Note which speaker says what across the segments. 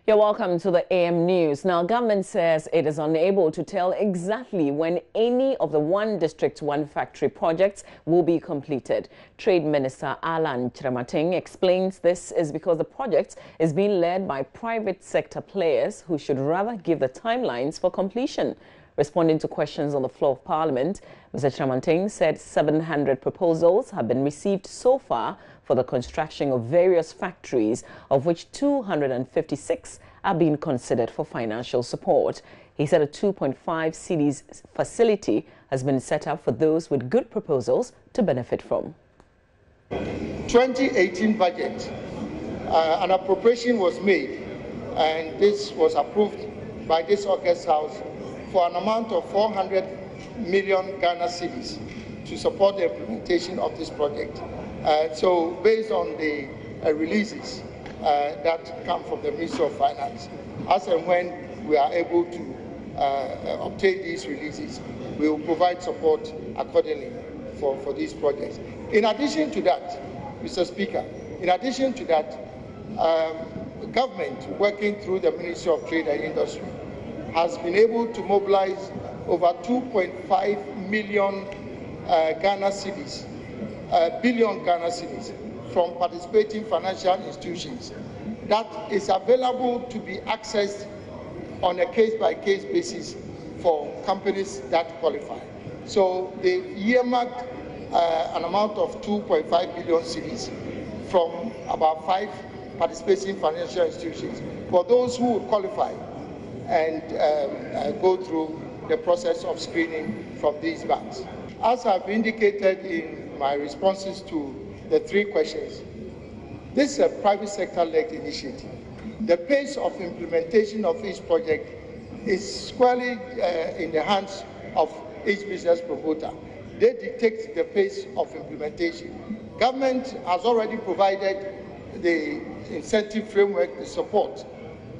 Speaker 1: You're welcome to the AM News. Now, government says it is unable to tell exactly when any of the One District, One Factory projects will be completed. Trade Minister Kyeremanteng explains this is because the project is being led by private sector players who should rather give the timelines for completion. Responding to questions on the floor of Parliament, Mr. Kyeremanteng said 700 proposals have been received so far for the construction of various factories, of which 256 are being considered for financial support. He said a 2.5 cedis facility has been set up for those with good proposals to benefit from.
Speaker 2: 2018 budget, an appropriation was made, and this was approved by this August House for an amount of 400 million Ghana cedis to support the implementation of this project. So based on the releases that come from the Ministry of Finance, as and when we are able to obtain these releases, we will provide support accordingly for these projects. In addition to that, Mr. Speaker, in addition to that, government working through the Ministry of Trade and Industry has been able to mobilize over 2.5 million Ghana cedis, billion Ghana cedis from participating financial institutions that is available to be accessed on a case-by-case basis for companies that qualify. So they earmarked an amount of 2.5 billion cedis from about 5 participating financial institutions for those who would qualify and go through the process of screening from these banks. As I've indicated in my responses to the 3 questions, this is a private sector-led initiative. The pace of implementation of each project is squarely in the hands of each business promoter. They dictate the pace of implementation. Government has already provided the incentive framework, the support,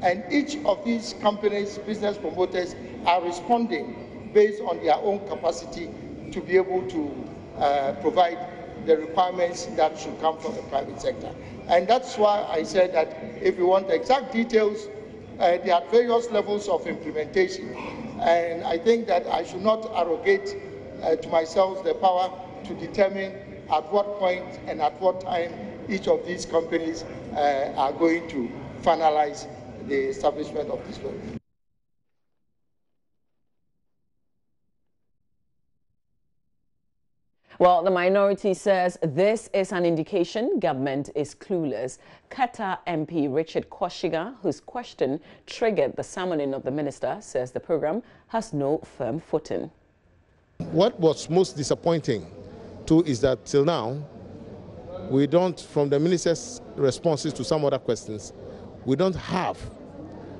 Speaker 2: and each of these companies, business promoters, are responding based on their own capacity to be able to provide the requirements that should come from the private sector. And that's why I said that if you want exact details, there are various levels of implementation. And I think that I should not arrogate to myself the power to determine at what point and at what time each of these companies are going to finalize the establishment of this work.
Speaker 1: Well, the minority says this is an indication government is clueless. Qatar MP Richard Koshiga, whose question triggered the summoning of the minister, says the program has no firm footing.
Speaker 3: What was most disappointing, too, is that till now, we don't, from the minister's responses to some other questions, we don't have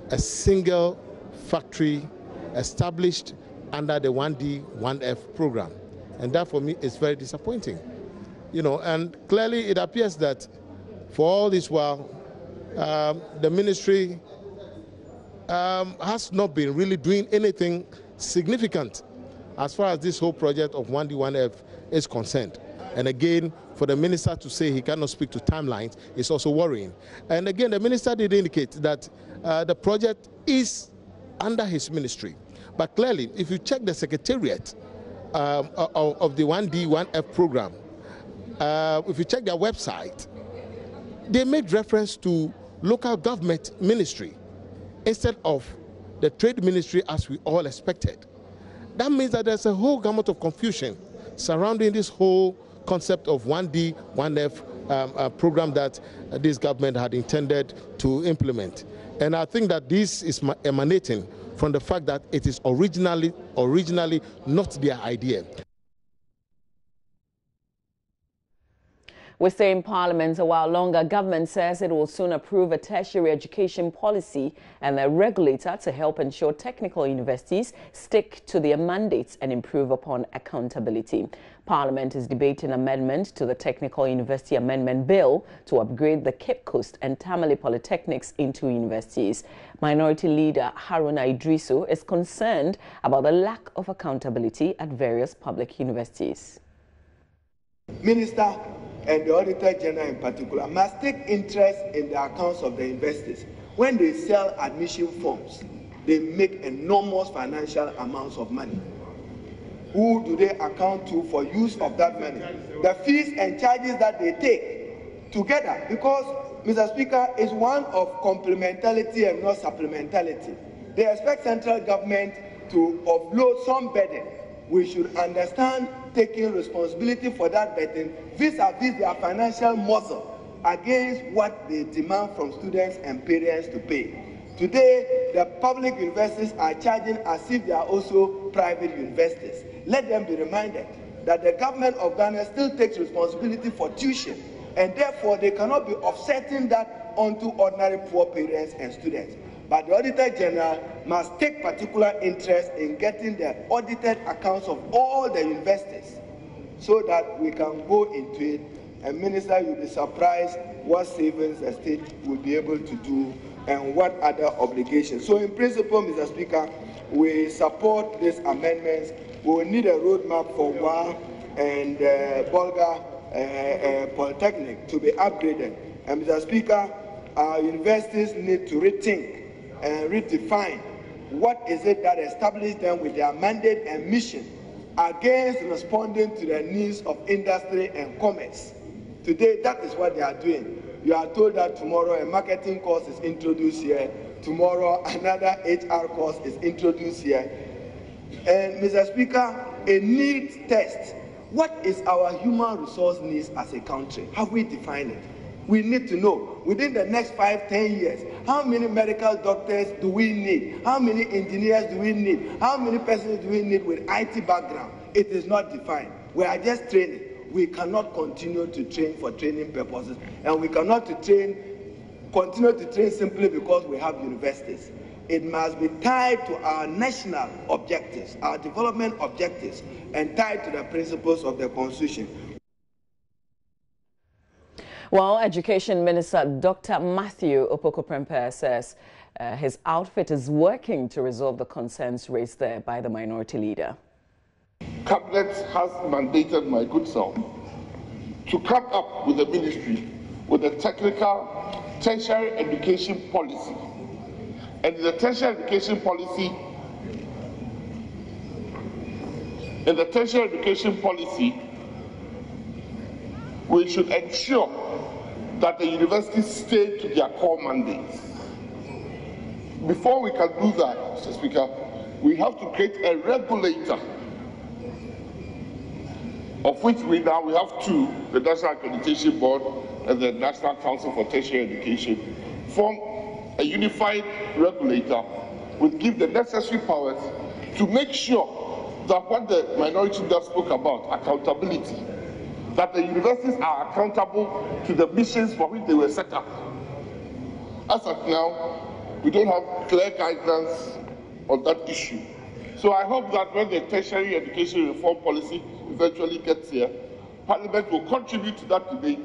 Speaker 3: a single factory established under the 1D, 1F program. And that for me is very disappointing. You know, and clearly it appears that for all this while, the ministry has not been really doing anything significant as far as this whole project of 1D, 1F is concerned. And again, for the minister to say he cannot speak to timelines is also worrying. And again, the minister did indicate that the project is under his ministry. But clearly, if you check the secretariat of the 1D, 1F program, if you check their website, they made reference to local government ministry instead of the trade ministry as we all expected. That means that there's a whole gamut of confusion surrounding this whole concept of 1D, 1F program that this government had intended to implement. And I think that this is emanating from the fact that it is originally not their idea.
Speaker 1: We stay in Parliament a while longer. Government says it will soon approve a tertiary education policy and a regulator to help ensure technical universities stick to their mandates and improve upon accountability. Parliament is debating amendment to the Technical University Amendment Bill to upgrade the Cape Coast and Tamale Polytechnics into universities. Minority Leader Haruna Idrisu is concerned about the lack of accountability at various public universities.
Speaker 4: Minister and the Auditor General in particular must take interest in the accounts of the universities. when they sell admission forms, they make enormous financial amounts of money. Who do they account to for use of that money? The fees and charges that they take together, because, Mr. Speaker, is one of complementarity and not supplementarity. They expect central government to offload some burden. We should understand taking responsibility for that burden vis-a-vis their financial muscle against what they demand from students and parents to pay. Today, the public universities are charging as if they are also private universities. Let them be reminded that the government of Ghana still takes responsibility for tuition, and therefore they cannot be offsetting that onto ordinary poor parents and students. But the Auditor General must take particular interest in getting the audited accounts of all the universities so that we can go into it. And Minister, you'll be surprised what savings the state will be able to do and what other obligations. So in principle, Mr. Speaker, we support these amendments. We will need a roadmap for WA and Bolga Polytechnic to be upgraded. And Mr. Speaker, our universities need to rethink and redefine what is it that established them with their mandate and mission against responding to the needs of industry and commerce. Today, that is what they are doing. You are told that tomorrow a marketing course is introduced here, tomorrow another HR course is introduced here. And Mr. Speaker, a needs test. What is our human resource needs as a country? Have we defined it? We need to know within the next 5-10 years, how many medical doctors do we need? How many engineers do we need? How many persons do we need with IT background? It is not defined. We are just training. We cannot continue to train for training purposes, and we cannot continue to train simply because we have universities. It must be tied to our national objectives, our development objectives, and tied to the principles of the Constitution.
Speaker 1: Well, Education Minister Dr. Matthew Opoku-Prempeh says his outfit is working to resolve the concerns raised there by the minority leader.
Speaker 5: Cabinet has mandated my good self to come up with the ministry with a technical tertiary education policy. And in the tertiary education policy, we should ensure that the universities stay to their core mandates. Before we can do that, Mr. Speaker, we have to create a regulator, of which we have two, the National Accreditation Board and the National Council for Tertiary Education, form a unified regulator will give the necessary powers to make sure that what the minority leader spoke about, accountability, that the universities are accountable to the missions for which they were set up. As of now, we don't have clear guidance on that issue. So I hope that when the tertiary education reform policy eventually gets here, Parliament will contribute to that debate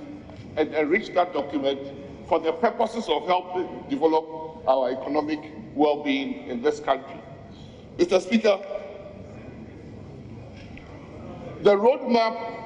Speaker 5: and enrich that document for the purposes of helping develop our economic well-being in this country. Mr. Speaker, the roadmap.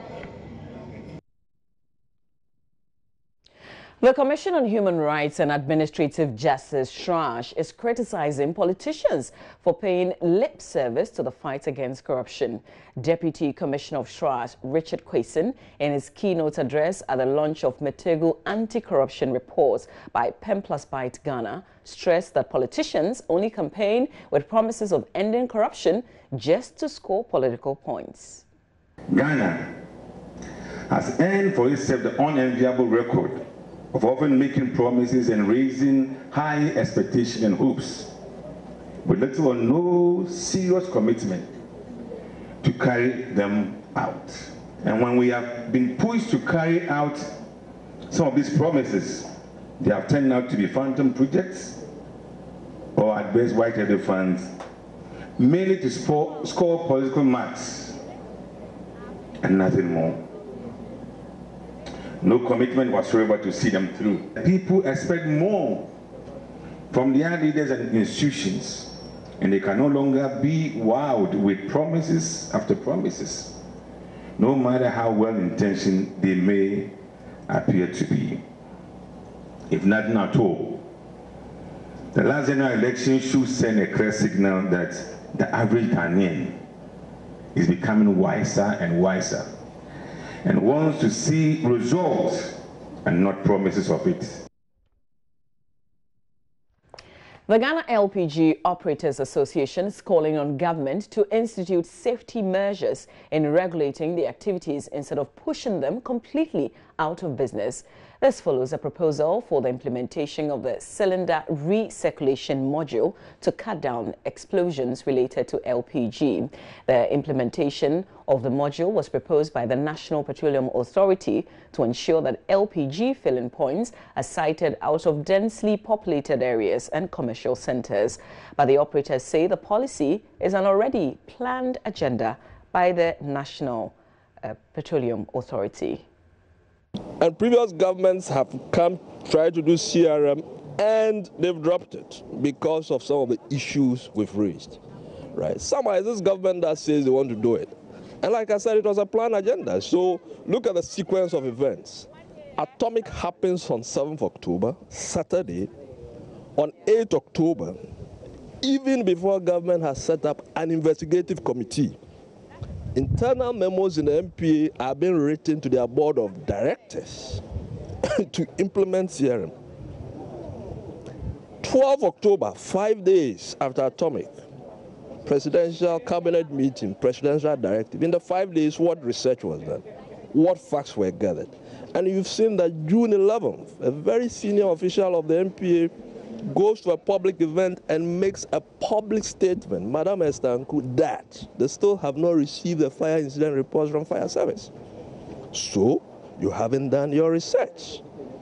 Speaker 1: The Commission on Human Rights and Administrative Justice, SHRAJ, is criticizing politicians for paying lip service to the fight against corruption. Deputy Commissioner of SHRAJ, Richard Kwesen, in his keynote address at the launch of Metego Anti-Corruption Report by Pen+Byte Ghana, stressed that politicians only campaign with promises of ending corruption just to score political points.
Speaker 6: Ghana has earned for itself the unenviable record of often making promises and raising high expectations and hopes, with little or no serious commitment to carry them out. And when we have been pushed to carry out some of these promises, they have turned out to be phantom projects or at best white-headed funds, mainly to score political marks and nothing more. No commitment whatsoever to see them through. People expect more from their leaders and institutions, and they can no longer be wowed with promises after promises, no matter how well-intentioned they may appear to be. If nothing at all, The last general election should send a clear signal that the average Ghanaian is becoming wiser and wiser and wants to see results and not promises of it.
Speaker 1: The Ghana LPG Operators Association is calling on government to institute safety measures in regulating the activities instead of pushing them completely out of business. This follows a proposal for the implementation of the cylinder recirculation module to cut down explosions related to LPG. The implementation of the module was proposed by the National Petroleum Authority to ensure that LPG filling points are sited out of densely populated areas and commercial centers. But the operators say the policy is an already planned agenda by the National Petroleum Authority.
Speaker 7: And previous governments have tried to do CRM, and they've dropped it because of some of the issues we've raised. Right? Somehow it's this government that says they want to do it. And like I said, it was a planned agenda. So look at the sequence of events. Atomic happens on 7th October, Saturday. On 8th October, even before government has set up an investigative committee, internal memos in the MPA are being written to their board of directors to implement CRM. 12 October, 5 days after Atomic, presidential cabinet meeting, presidential directive. In the 5 days, what research was done? What facts were gathered? And you've seen that June 11th, a very senior official of the MPA goes to a public event and makes a public statement, Madam Estanku, that they still have not received the fire incident reports from fire service. So you haven't done your research.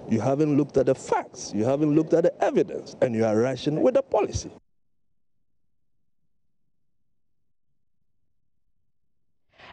Speaker 7: You haven't looked at the facts. You haven't looked at the evidence, and you are rushing with the policy.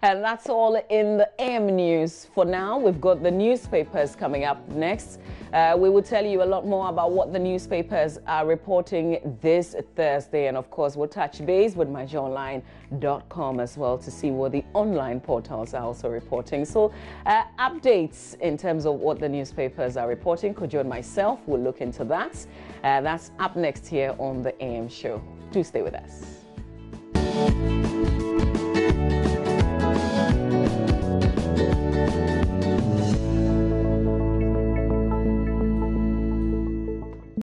Speaker 1: And that's all in the AM News for now. We've got the newspapers coming up next. We will tell you a lot more about what the newspapers are reporting this Thursday. And of course, we'll touch base with myjoyonline.com as well to see what the online portals are also reporting. So updates in terms of what the newspapers are reporting. Kojo and myself will look into that. That's up next here on the AM show. Do stay with us.